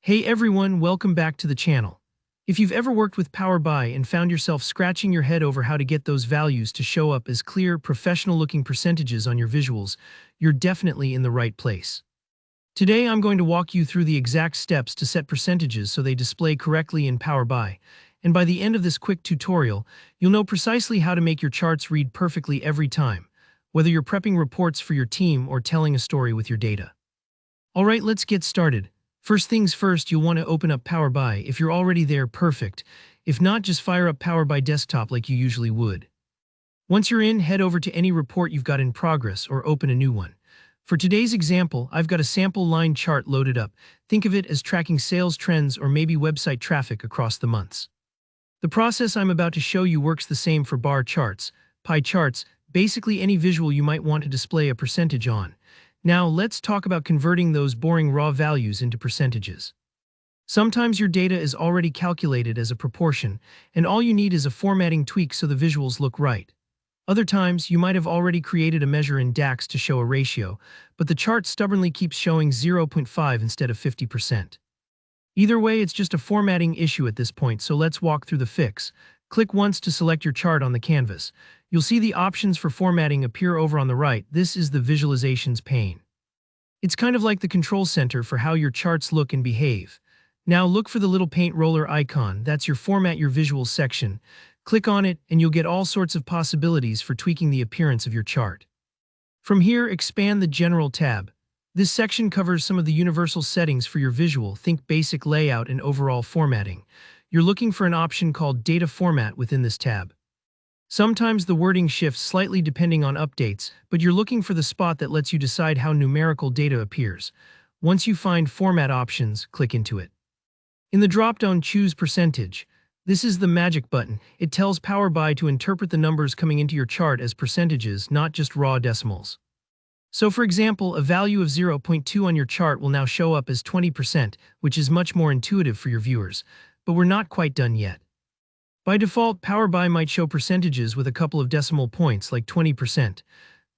Hey everyone, welcome back to the channel. If you've ever worked with Power BI and found yourself scratching your head over how to get those values to show up as clear, professional-looking percentages on your visuals, you're definitely in the right place. Today I'm going to walk you through the exact steps to set percentages so they display correctly in Power BI, and by the end of this quick tutorial, you'll know precisely how to make your charts read perfectly every time, whether you're prepping reports for your team or telling a story with your data. Alright, let's get started. First things first, you'll want to open up Power BI. If you're already there, perfect. If not, just fire up Power BI Desktop like you usually would. Once you're in, head over to any report you've got in progress or open a new one. For today's example, I've got a sample line chart loaded up. Think of it as tracking sales trends or maybe website traffic across the months. The process I'm about to show you works the same for bar charts, pie charts, basically any visual you might want to display a percentage on. Now, let's talk about converting those boring raw values into percentages. Sometimes your data is already calculated as a proportion, and all you need is a formatting tweak so the visuals look right. Other times, you might have already created a measure in DAX to show a ratio, but the chart stubbornly keeps showing 0.5 instead of 50%. Either way, it's just a formatting issue at this point, so let's walk through the fix. Click once to select your chart on the canvas. You'll see the options for formatting appear over on the right. This is the Visualizations pane. It's kind of like the control center for how your charts look and behave. Now look for the little paint roller icon. That's your Format Your Visuals section. Click on it and you'll get all sorts of possibilities for tweaking the appearance of your chart. From here, expand the General tab. This section covers some of the universal settings for your visual. Think basic layout and overall formatting. You're looking for an option called Data Format within this tab. Sometimes the wording shifts slightly depending on updates, but you're looking for the spot that lets you decide how numerical data appears. Once you find Format options, click into it. In the drop-down, choose Percentage. This is the magic button. It tells Power BI to interpret the numbers coming into your chart as percentages, not just raw decimals. So for example, a value of 0.2 on your chart will now show up as 20%, which is much more intuitive for your viewers. But we're not quite done yet. By default, Power BI might show percentages with a couple of decimal points, like 20%.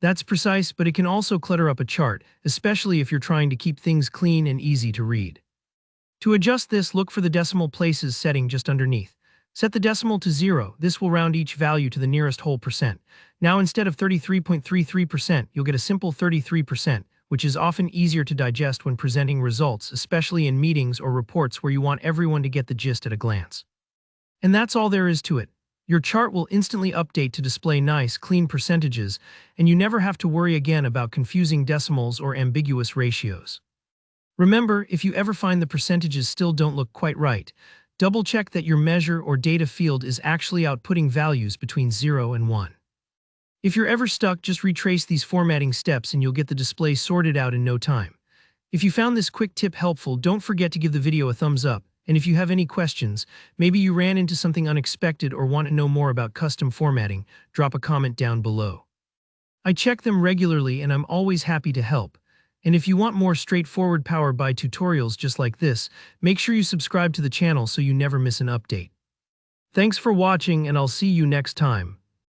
That's precise, but it can also clutter up a chart, especially if you're trying to keep things clean and easy to read. To adjust this, look for the decimal places setting just underneath. Set the decimal to 0. This will round each value to the nearest whole percent. Now instead of 33.33%, you'll get a simple 33%, which is often easier to digest when presenting results, especially in meetings or reports where you want everyone to get the gist at a glance. And that's all there is to it. Your chart will instantly update to display nice, clean percentages, and you never have to worry again about confusing decimals or ambiguous ratios. Remember, if you ever find the percentages still don't look quite right, double-check that your measure or data field is actually outputting values between 0 and 1. If you're ever stuck, just retrace these formatting steps and you'll get the display sorted out in no time. If you found this quick tip helpful, don't forget to give the video a thumbs up. And if you have any questions, maybe you ran into something unexpected or want to know more about custom formatting, drop a comment down below. I check them regularly and I'm always happy to help. And if you want more straightforward Power BI tutorials just like this, make sure you subscribe to the channel so you never miss an update. Thanks for watching and I'll see you next time.